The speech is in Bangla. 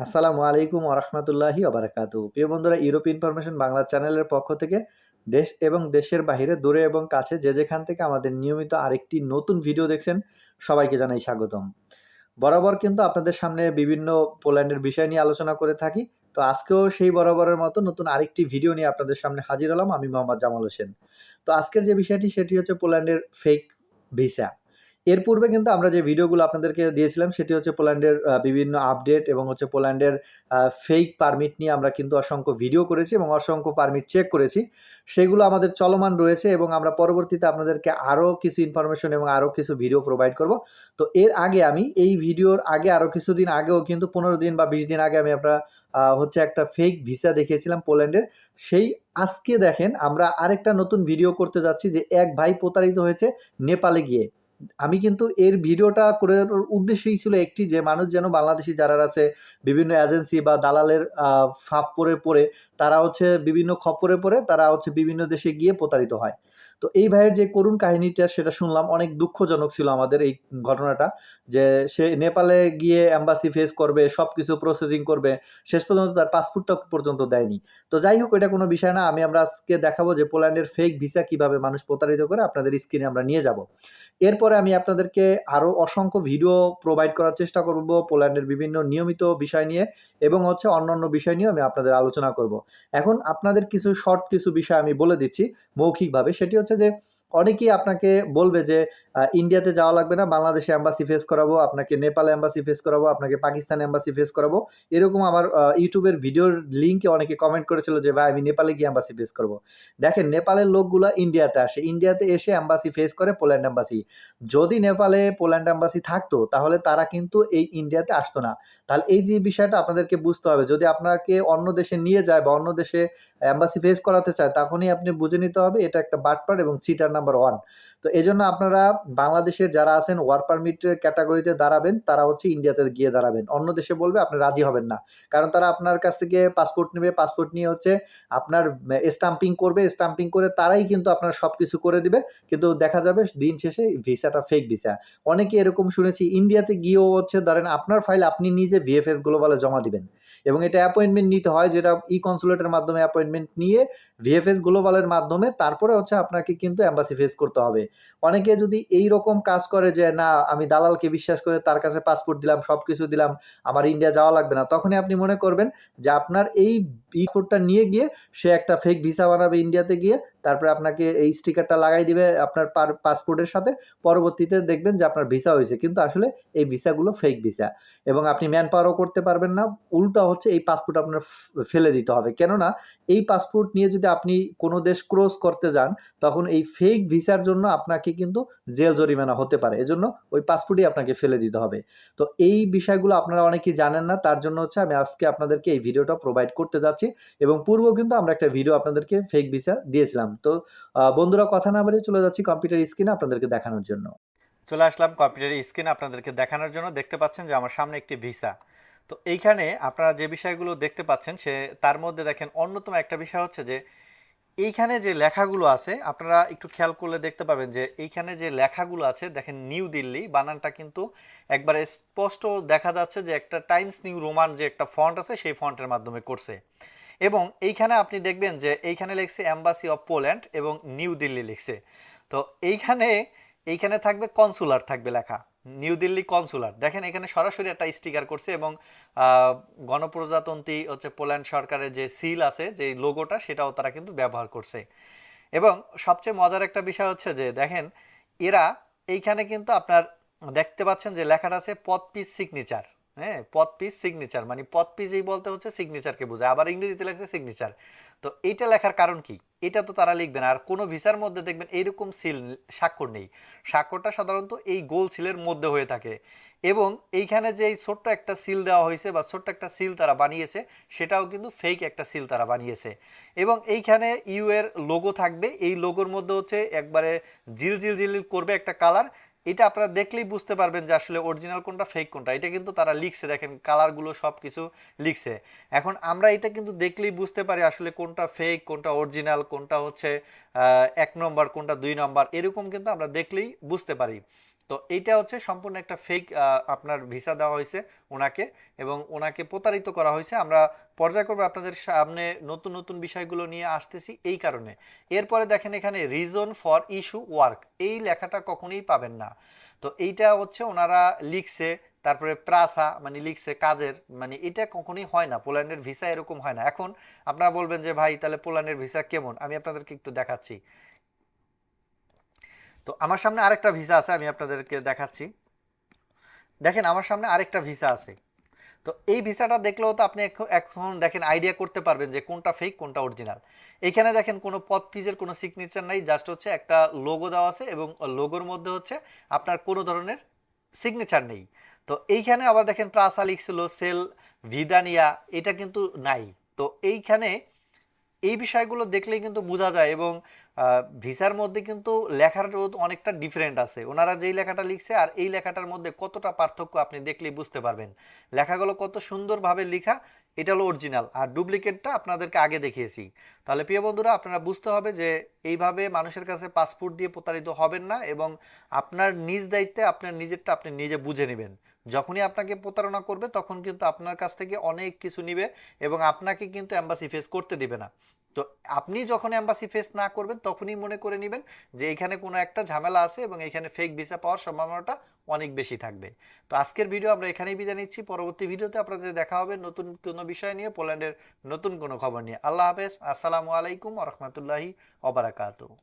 আসসালামু আলাইকুম ওরহমতুল্লাহি ওবারাকাতু। প্রিয় বন্ধুরা, ইউরোপ ইনফরমেশন বাংলা চ্যানেলের পক্ষ থেকে দেশ এবং দেশের বাহিরে, দূরে এবং কাছে যে যেখান থেকে আমাদের নিয়মিত আরেকটি নতুন ভিডিও দেখছেন, সবাইকে জানাই স্বাগতম। বরাবর কিন্তু আপনাদের সামনে বিভিন্ন পোল্যান্ডের বিষয় নিয়ে আলোচনা করে থাকি। তো আজকেও সেই বরাবরের মতো নতুন আরেকটি ভিডিও নিয়ে আপনাদের সামনে হাজির হলাম। আমি মোহাম্মদ জামাল হোসেন। তো আজকের যে বিষয়টি সেটি হচ্ছে পোল্যান্ডের ফেক ভিসা। এর পূর্বে কিন্তু আমরা যে ভিডিওগুলো আপনাদেরকে দিয়েছিলাম সেটি হচ্ছে পোল্যান্ডের বিভিন্ন আপডেট এবং হচ্ছে পোল্যান্ডের ফেক পারমিট নিয়ে আমরা কিন্তু অসংখ্য ভিডিও করেছি এবং অসংখ্য পারমিট চেক করেছি। সেগুলো আমাদের চলমান রয়েছে এবং আমরা পরবর্তীতে আপনাদেরকে আরও কিছু ইনফরমেশন এবং আরও কিছু ভিডিও প্রোভাইড করব। তো এর আগে আমি এই ভিডিওর আগে আরও কিছুদিন আগেও কিন্তু 15 দিন বা 20 দিন আগে আমি হচ্ছে একটা ফেক ভিসা দেখিয়েছিলাম পোল্যান্ডের। সেই আজকে দেখেন আমরা আরেকটা নতুন ভিডিও করতে যাচ্ছি যে এক ভাই প্রতারিত হয়েছে নেপালে গিয়ে। আমি কিন্তু এর ভিডিওটা করার উদ্দেশ্যই ছিল একটি, যে মানুষ যেন বাংলাদেশি যারা আছে বিভিন্ন এজেন্সি বা দালালের ফাঁদ পড়ে তারা হচ্ছে বিভিন্ন খপ্পরে পড়ে তারা হচ্ছে বিভিন্ন দেশে গিয়ে প্রতারিত হয়। তো এই ভাইয়ের যে করুণ কাহিনীটা সেটা শুনলাম, অনেক দুঃখজনক ছিল আমাদের এই ঘটনাটা। যে সে নেপালে গিয়ে এম্বাসি ফেস করবে, সবকিছু প্রসেসিং করবে, শেষ পর্যন্ত তার পাসপোর্টটা পর্যন্ত দেয়নি। তো যাই হোক, এটা কোনো বিষয় না। আমরা আজকে দেখাবো যে পোল্যান্ডের ফেক ভিসা কিভাবে মানুষ প্রতারিত করে, আপনাদের স্ক্রিনে আমরা নিয়ে যাব। এরপরে আমি আপনাদেরকে আরও অসংখ্য ভিডিও প্রোভাইড করার চেষ্টা করব পোল্যান্ডের বিভিন্ন নিয়মিত বিষয় নিয়ে এবং হচ্ছে অন্যান্য বিষয় নিয়ে আমি আপনাদের আলোচনা করব। এখন আপনাদের কিছু শর্ট কিছু বিষয় আমি বলে দিচ্ছি মৌখিকভাবে। সেটি হচ্ছে যে অনেকেই আপনাকে বলবে যে ইন্ডিয়াতে যাওয়া লাগবে না, বাংলাদেশে এম্বাসি ফেস করাবো, আপনাকে নেপালে এম্বাসি ফেস করাবো, আপনাকে পাকিস্তান এম্বাসি ফেস করাবো। এরকম আমার ইউটিউবের ভিডিওর লিঙ্কে অনেকে কমেন্ট করেছিল যে ভাই আমি নেপালে গিয়ে এম্বাসি ফেস করবো। দেখেন, নেপালের লোকগুলো ইন্ডিয়াতে আসে, ইন্ডিয়াতে এসে এম্বাসি ফেস করে পোল্যান্ড এম্বাসি। যদি নেপালে পোল্যান্ড এম্বাসি থাকতো তাহলে তারা কিন্তু এই ইন্ডিয়াতে আসতো না। তাহলে এই যে বিষয়টা আপনাদেরকে বুঝতে হবে, যদি আপনাকে অন্য দেশে নিয়ে যায় বা অন্য দেশে এম্বাসি ফেস করাতে চায়, তখনই আপনি বুঝে নিতে হবে এটা একটা বাটপার এবং চিটার নাম্বার 1। তো এজন্য আপনারা বাংলাদেশের যারা আছেন ওয়ার্ক পারমিটের ক্যাটাগরিতে দাঁড়াবেন, তারা হচ্ছে ইন্ডিয়াতে গিয়ে দাঁড়াবেন। অন্য দেশে বলবে আপনি রাজি হবেন না। কারণ তারা আপনার কাছ থেকে পাসপোর্ট নেবে, পাসপোর্ট নিয়ে হচ্ছে আপনার স্টাম্পিং করবে, স্টাম্পিং করে তারাই কিন্তু আপনার সবকিছু করে দিবে। কিন্তু দেখা যাবে দিন শেষে ভিসাটা ফেক ভিসা। অনেকে এরকম শুনেছি ইন্ডিয়াতে গিয়েও হচ্ছে ধরেন আপনার ফাইল আপনি নিজে ভিএফএস গ্লোবালে জমা দিবেন এবং এটা অ্যাপয়েন্টমেন্ট নিতে হয়, যেটা ই কনসুলেটের মাধ্যমে অ্যাপয়েন্টমেন্ট নিয়ে ভিএফএস গ্লোবালের মাধ্যমে তারপরে হচ্ছে আপনাকে কিন্তু এম্বাসি ফেস করতে হবে। অনেকে যদি এই রকম কাজ করে যে না আমি দালালকে বিশ্বাস করে তার কাছে পাসপোর্ট দিলাম, সবকিছু দিলাম, আমার ইন্ডিয়া যাওয়া লাগবে না, তখনই আপনি মনে করবেন যে আপনার এই পাসপোর্টটা নিয়ে গিয়ে সে একটা ফেক ভিসা বানাবে ইন্ডিয়াতে গিয়ে, তারপরে আপনাকে এই স্টিকারটা লাগাই দিবে আপনার পাসপোর্টের সাথে। পরবর্তীতে দেখবেন যে আপনার ভিসা হয়েছে, কিন্তু আসলে এই ভিসাগুলো ফেক ভিসা এবং আপনি ম্যান পাওয়ারও করতে পারবেন না। উল্টা হচ্ছে এই পাসপোর্ট আপনার ফেলে দিতে হবে। কেননা এই পাসপোর্ট নিয়ে যদি আপনি কোনো দেশ ক্রস করতে যান, তখন এই ফেক ভিসার জন্য আপনাকে কিন্তু জেল জরিমানা হতে পারে। এজন্য ওই পাসপোর্টই আপনাকে ফেলে দিতে হবে। তো এই বিষয়গুলো আপনারা অনেকেই জানেন না, তার জন্য হচ্ছে আমি আজকে আপনাদেরকে এই ভিডিওটা প্রোভাইড করতে যাচ্ছি। এবং পূর্বেও কিন্তু আমরা একটা ভিডিও আপনাদেরকে ফেক ভিসা দিয়েছিলাম। তো বন্ধুরা, কথা না বাড়িয়ে চলে যাচ্ছি কম্পিউটার স্ক্রিনে আপনাদেরকে দেখানোর জন্য। চলে আসলাম কম্পিউটার স্ক্রিনে আপনাদেরকে দেখানোর জন্য। দেখতে পাচ্ছেন যে আমার সামনে একটি ভিসা। তো এইখানে আপনারা যে বিষয়গুলো দেখতে পাচ্ছেন তার মধ্যে দেখেন অন্যতম একটা বিষয় হচ্ছে যে এইখানে যে লেখাগুলো আছে আপনারা একটু খেয়াল করলে দেখতে পাবেন যে এইখানে যে লেখাগুলো আছে দেখেন নিউ দিল্লি বানানটা কিন্তু একবারে স্পষ্ট দেখা যাচ্ছে যে একটা টাইমস নিউ রোমান যে একটা ফন্ট আছে সেই ফন্টের মাধ্যমে করছে। এবং এইখানে আপনি দেখবেন যে এইখানে লিখছে এম্বাসি অফ পোল্যান্ড এবং নিউ দিল্লি লিখছে। তো এইখানে এইখানে থাকবে কনসুলার থাকবে লেখা, নিউ দিল্লি কনসুলার। দেখেন এখানে সরাসরি একটা স্টিকার করছে এবং গণপ্রজাতন্ত্রী হচ্ছে পোল্যান্ড সরকারের যে সিল আছে যে লোগোটা সেটাও তারা কিন্তু ব্যবহার করছে। এবং সবচেয়ে মজার একটা বিষয় হচ্ছে যে দেখেন এরা এইখানে কিন্তু আপনার দেখতে পাচ্ছেন যে লেখাটা আছে পদপিস সিগনেচার। হ্যাঁ, পদপিস সিগনেচার মানে পদপিসই বলতে হচ্ছে সিগনেচারকে বোঝায়, আবার ইংরেজিতে লেখছে সিগনেচার। তো এইটা লেখার কারণ কি? এটা তো তারা লিখবে না। আর কোনো ভিসার মধ্যে দেখবেন এইরকম সিল স্বাক্ষর নেই। স্বাক্ষরটা সাধারণত এই গোল সিলের মধ্যে হয়ে থাকে। এবং এইখানে যে এই ছোট্ট একটা সিল দেওয়া হয়েছে বা ছোট্ট একটা সিল তারা বানিয়েছে সেটাও কিন্তু ফেক একটা সিল তারা বানিয়েছে। এবং এইখানে ইউ এর লোগো থাকবে, এই লোগোর মধ্যে হচ্ছে একবারে জিল জিল জিল করবে একটা কালার। এটা আপনারা দেখলেই বুঝতে পারবেন যে আসলে অরিজিনাল কোনটা ফেক কোনটা। এটা কিন্তু তারা লিখছে, দেখেন কালারগুলো সব কিছু লিখছে। এখন আমরা এটা কিন্তু দেখলেই বুঝতে পারি আসলে কোনটা ফেক কোনটা অরিজিনাল, কোনটা হচ্ছে 1 নম্বর কোনটা 2 নম্বর, এরকম কিন্তু আমরা দেখলেই বুঝতে পারি। তো এইটা হচ্ছে সম্পূর্ণ একটা ফেক আপনার ভিসা দেওয়া হয়েছে ওনাকে, এবং ওনাকে প্রতারিত করা হয়েছে। আমরা পর্যায়ক্রমে আপনাদের সামনে নতুন নতুন বিষয়গুলো নিয়ে আসতেছি এই কারণে। এরপরে দেখেন এখানে রিজন ফর ইস্যু ওয়ার্ক, এই লেখাটা কখনোই পাবেন না। তো এইটা হচ্ছে ওনারা লিখছে, তারপরে প্রাসা মানে লিখছে কাজের, মানে এটা কখনোই হয় না, পোল্যান্ডের ভিসা এরকম হয় না। এখন আপনারা বলবেন যে ভাই তাহলে পোল্যান্ডের ভিসা কেমন, আমি আপনাদেরকে একটু দেখাচ্ছি। তো আমার সামনে আরেকটা ভিসা আছে, আমি আপনাদেরকে দেখাচ্ছি। দেখেন আমার সামনে আরেকটা ভিসা আছে। তো এই ভিসাটা দেখলেও তো আপনি এখন দেখেন আইডিয়া করতে পারবেন যে কোনটা ফেক কোনটা অরিজিনাল। এইখানে দেখেন কোনো পদ ফিজের কোনো সিগনেচার নাই, জাস্ট হচ্ছে একটা লোগো দেওয়া আছে, এবং লোগোর মধ্যে হচ্ছে আপনার কোনো ধরনের সিগনেচার নেই। তো এইখানে আবার দেখেন প্রাসা লিখছিল সেল ভিদানিয়া, এটা কিন্তু নাই। তো এইখানে এই বিষয়গুলো দেখলেই কিন্তু বোঝা যায়, এবং ভিসার মধ্যে কিন্তু লেখার অনেকটা ডিফারেন্ট আছে। ওনারা যেই লেখাটা লিখছে আর এই লেখাটার মধ্যে কতটা পার্থক্য আপনি দেখলেই বুঝতে পারবেন। লেখাগুলো কত সুন্দরভাবে লেখা, এটা হলো অরিজিনাল, আর ডুপ্লিকেটটা আপনাদেরকে আগে দেখিয়েছি। তাহলে প্রিয় বন্ধুরা, আপনারা বুঝতে হবে যে এইভাবে মানুষের কাছে পাসপোর্ট দিয়ে প্রতারিত হবেন না, এবং আপনার নিজ দায়িত্বে আপনার নিজেরটা আপনি নিজে বুঝে নেবেন। যখনই আপনাকে প্রতারণা করবে তখন কিন্তু আপনার কাছ থেকে অনেক কিছু নিবে, এবং আপনাকে কিন্তু এম্বাসি ফেস করতে দিবে না। তো আপনি যখন এম্বাসি ফেস না করবেন তখনই মনে করে নেবেন যে এখানে কোনো একটা ঝামেলা আছে, এবং এখানে ফেক ভিসা পাওয়ার সম্ভাবনাটা অনেক বেশি থাকবে। তো আজকের ভিডিও আমরা এখানেই বিদায় নিচ্ছি। পরবর্তী ভিডিওতে আপনাদের দেখা হবে নতুন কোনো বিষয় নিয়ে, পোল্যান্ডের নতুন কোনো খবর নিয়ে। আল্লাহ হাফেজ, আসসালামু আলাইকুম ওয়া রাহমাতুল্লাহি ওয়া বারাকাতুহু।